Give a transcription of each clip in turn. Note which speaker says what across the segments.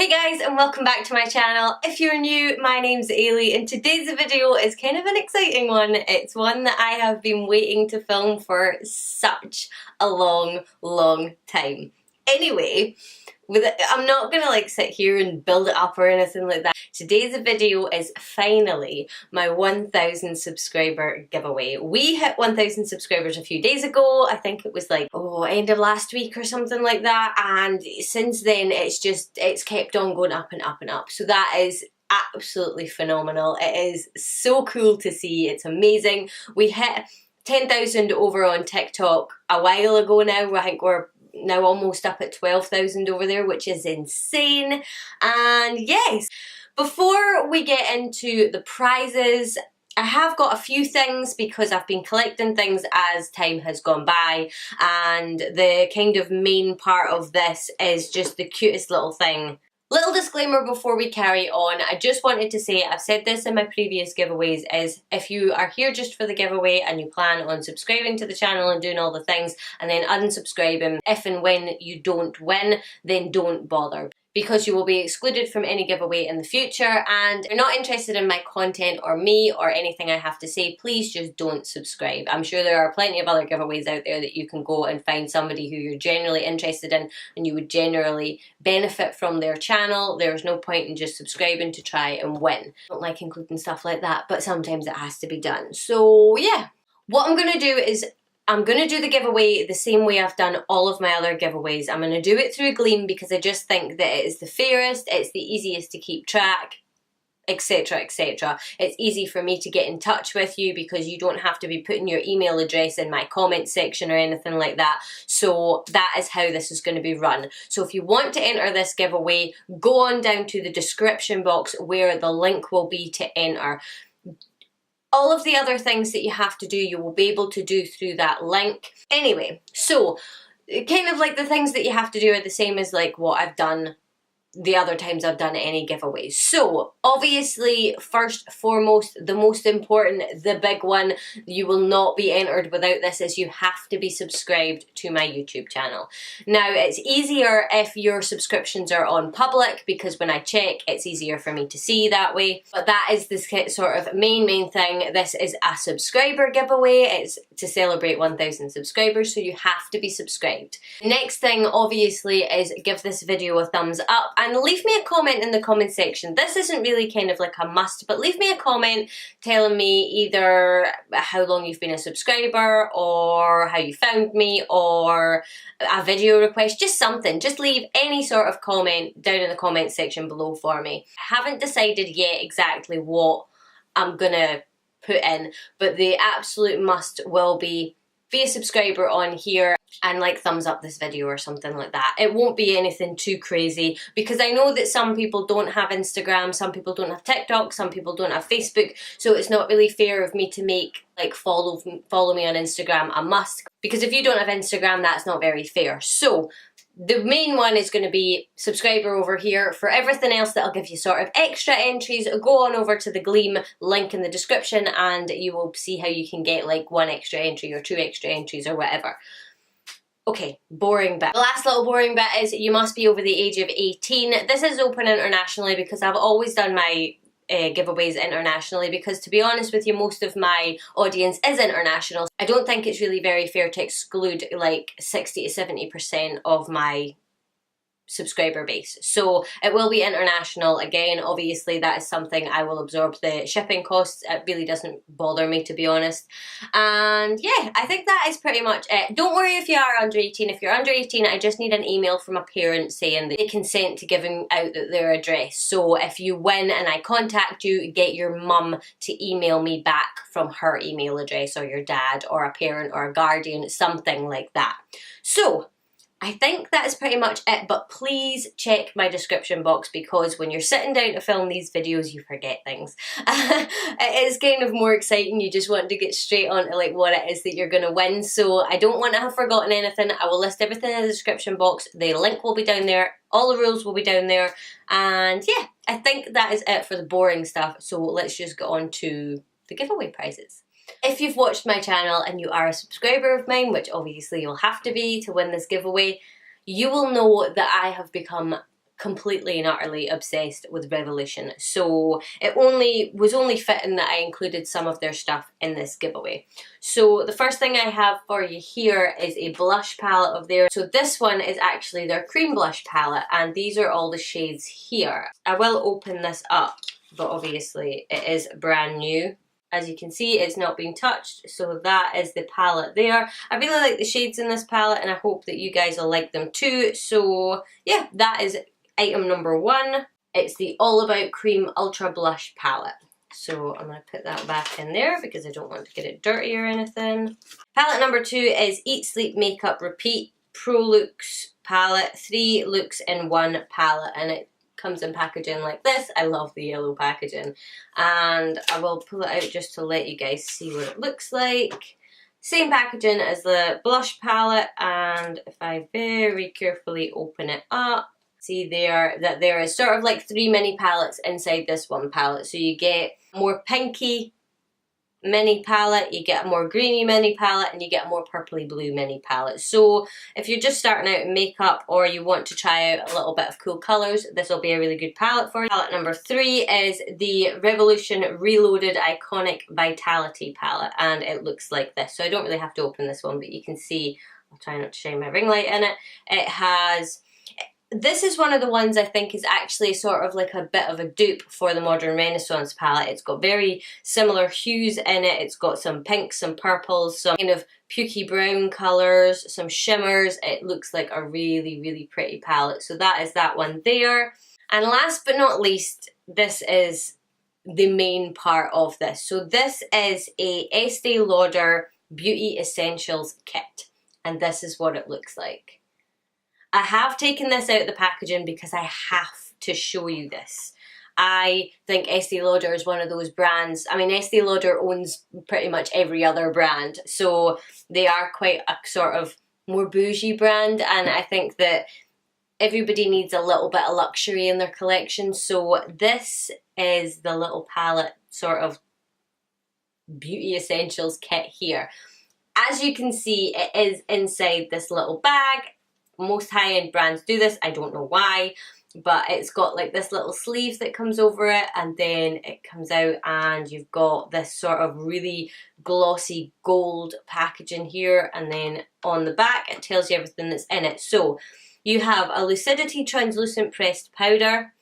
Speaker 1: Hey guys, and welcome back to my channel. If you're new, my name's Ailey and today's video is kind of an exciting one. It's one that I have been waiting to film for such a long time. Anyway, I'm not gonna sit here and build it up or anything like that. Today's video is finally my 1,000 subscriber giveaway. We hit 1,000 subscribers a few days ago. I think it was end of last week or something like that, and since then it's kept on going up and up and up. So that is absolutely phenomenal. It is so cool to see. It's amazing. We hit 10,000 over on TikTok a while ago now. I think we're now almost up at 12,000 over there, which is insane. And yes, before we get into the prizes, I have got a few things because I've been collecting things as time has gone by, and the kind of main part of this is just the cutest little thing. Little disclaimer before we carry on, I just wanted to say, I've said this in my previous giveaways, is if you are here just for the giveaway and you plan on subscribing to the channel and doing all the things and then unsubscribing if and when you don't win, then don't bother, because you will be excluded from any giveaway in the future. And if you're not interested in my content or me or anything I have to say, please just don't subscribe. I'm sure there are plenty of other giveaways out there that you can go and find somebody who you're generally interested in and you would generally benefit from their channel. There's no point in just subscribing to try and win. I don't like including stuff like that, but sometimes it has to be done. So yeah, what I'm gonna do is I'm going to do the giveaway the same way I've done all of my other giveaways. I'm going to do it through Gleam because I just think that it is the fairest, it's the easiest to keep track, etc, etc. It's easy for me to get in touch with you because you don't have to be putting your email address in my comment section or anything like that. So that is how this is going to be run. So if you want to enter this giveaway, go on down to the description box where the link will be to enter. All of the other things that you have to do, you will be able to do through that link. Anyway, so kind of the things that you have to do are the same as what I've done the other times I've done any giveaways. So obviously, first, foremost, the most important, the big one, you will not be entered without this, is you have to be subscribed to my YouTube channel. Now, it's easier if your subscriptions are on public because when I check, it's easier for me to see that way. But that is the sort of main thing. This is a subscriber giveaway. It's to celebrate 1,000 subscribers, so you have to be subscribed. Next thing, obviously, is give this video a thumbs up. And leave me a comment in the comment section. This isn't really kind of a must, but leave me a comment telling me either how long you've been a subscriber or how you found me or a video request, just something. Just leave any sort of comment down in the comment section below for me. I haven't decided yet exactly what I'm gonna put in, but the absolute must will be a subscriber on here and thumbs up this video or something like that. It won't be anything too crazy because I know that some people don't have Instagram, some people don't have TikTok, some people don't have Facebook, so it's not really fair of me to make follow me on Instagram a must, because if you don't have Instagram, that's not very fair. So the main one is going to be subscriber over here. For everything else that'll give you sort of extra entries, go on over to the Gleam link in the description and you will see how you can get one extra entry or 2 extra entries or whatever. Okay, boring bit. The last little boring bit is you must be over the age of 18. This is open internationally because I've always done my giveaways internationally, because to be honest with you, most of my audience is international. I don't think it's really very fair to exclude 60 to 70% of my subscriber base. So it will be international. Again, obviously that is something I will absorb the shipping costs. It really doesn't bother me, to be honest. And yeah, I think that is pretty much it. Don't worry if you are under 18. If you're under 18, I just need an email from a parent saying that they consent to giving out their address. So if you win and I contact you, get your mum to email me back from her email address, or your dad or a parent or a guardian, something like that. So I think that is pretty much it, but please check my description box because when you're sitting down to film these videos, you forget things. It is kind of more exciting. You just want to get straight on to what it is that you're going to win. So I don't want to have forgotten anything. I will list everything in the description box. The link will be down there. All the rules will be down there. And yeah, I think that is it for the boring stuff. So let's just get on to the giveaway prizes. If you've watched my channel and you are a subscriber of mine, which obviously you'll have to be to win this giveaway, you will know that I have become completely and utterly obsessed with Revolution, so it was only fitting that I included some of their stuff in this giveaway. So the first thing I have for you here is a blush palette of theirs. So this one is actually their cream blush palette, and these are all the shades here. I will open this up, but obviously it is brand new. As you can see, it's not been touched, so that is the palette there. I really like the shades in this palette, and I hope that you guys will like them too. So yeah, that is item number one. It's the All About Cream Ultra Blush palette. So I'm going to put that back in there because I don't want to get it dirty or anything. Palette number two is Eat, Sleep, Makeup, Repeat Pro Looks palette. 3 looks in 1 palette, and it comes in packaging like this. I love the yellow packaging, and I will pull it out just to let you guys see what it looks like. Same packaging as the blush palette, and if I very carefully open it up, see there that there is sort of like 3 mini palettes inside this one palette. So you get more pinky mini palette, you get a more greeny mini palette, and you get a more purpley blue mini palette. So if you're just starting out in makeup or you want to try out a little bit of cool colours, this will be a really good palette for you. Palette number 3 is the Revolution Reloaded Iconic Vitality palette, and it looks like this. So I don't really have to open this one, but you can see, I'll try not to shine my ring light in it. It has... This is one of the ones I think is actually sort of like a bit of a dupe for the Modern Renaissance palette. It's got very similar hues in it. It's got some pinks, some purples, some kind of pukey brown colours, some shimmers. It looks like a really, really pretty palette. So that is that one there. And last but not least, this is the main part of this. So this is a Estee Lauder Beauty Essentials kit. And this is what it looks like. I have taken this out of the packaging because I have to show you this. I think Estee Lauder is one of those brands. I mean, Estee Lauder owns pretty much every other brand, so they are quite a sort of more bougie brand, and I think that everybody needs a little bit of luxury in their collection. So this is the little palette sort of Beauty Essentials kit here. As you can see, it is inside this little bag. Most high-end brands do this, I don't know why, but it's got like this little sleeve that comes over it, and then it comes out and you've got this sort of really glossy gold packaging here, and then on the back it tells you everything that's in it. So you have a Lucidity Translucent Pressed Powder,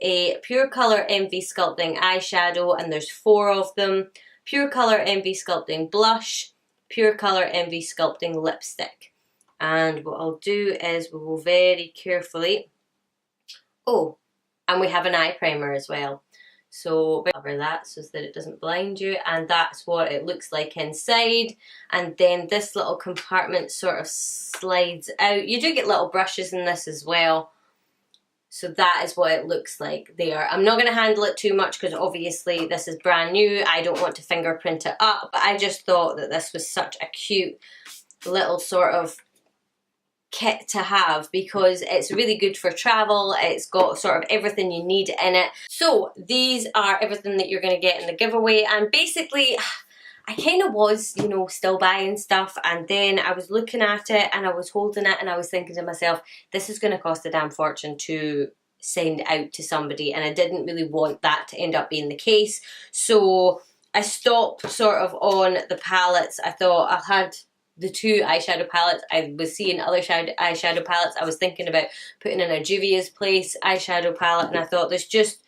Speaker 1: a Pure Colour Envy Sculpting Eyeshadow, and there's 4 of them, Pure Colour Envy Sculpting Blush, Pure Colour Envy Sculpting Lipstick. And what I'll do is we will very carefully, oh, and we have an eye primer as well. So cover that so that it doesn't blind you, and that's what it looks like inside. And then this little compartment sort of slides out. You do get little brushes in this as well. So that is what it looks like there. I'm not going to handle it too much because obviously this is brand new. I don't want to fingerprint it up, but I just thought that this was such a cute little sort of kit to have because it's really good for travel. It's got sort of everything you need in it. So these are everything that you're going to get in the giveaway, and basically I kind of was, you know, still buying stuff, and then I was looking at it and I was holding it and I was thinking to myself, this is going to cost a damn fortune to send out to somebody, and I didn't really want that to end up being the case. So I stopped sort of on the palettes. I thought I had the 2 eyeshadow palettes. I was seeing other eyeshadow palettes. I was thinking about putting in a Juvia's Place eyeshadow palette, and I thought it's just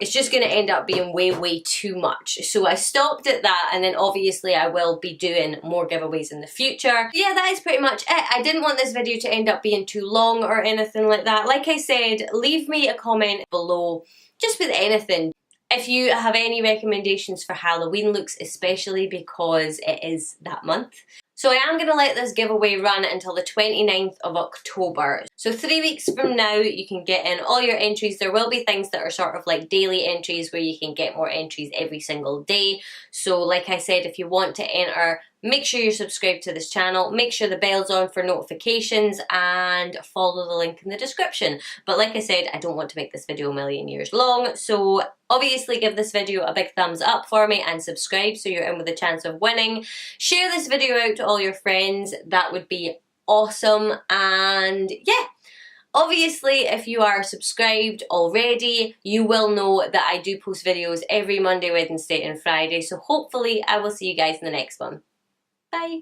Speaker 1: going to end up being way too much. So I stopped at that, and then obviously I will be doing more giveaways in the future. Yeah, that is pretty much it. I didn't want this video to end up being too long or anything like that. Like I said, leave me a comment below just with anything. If you have any recommendations for Halloween looks, especially because it is that month. So I am going to let this giveaway run until the 29th of October. So 3 weeks from now you can get in all your entries. There will be things that are sort of like daily entries where you can get more entries every single day. So like I said, if you want to enter, make sure you're subscribed to this channel, make sure the bell's on for notifications, and follow the link in the description. But like I said, I don't want to make this video a million years long, so obviously give this video a big thumbs up for me and subscribe so you're in with a chance of winning. Share this video out to all your friends, that would be awesome. And yeah, Obviously, if you are subscribed already, you will know that I do post videos every Monday, Wednesday and Friday, so hopefully I will see you guys in the next one. Bye!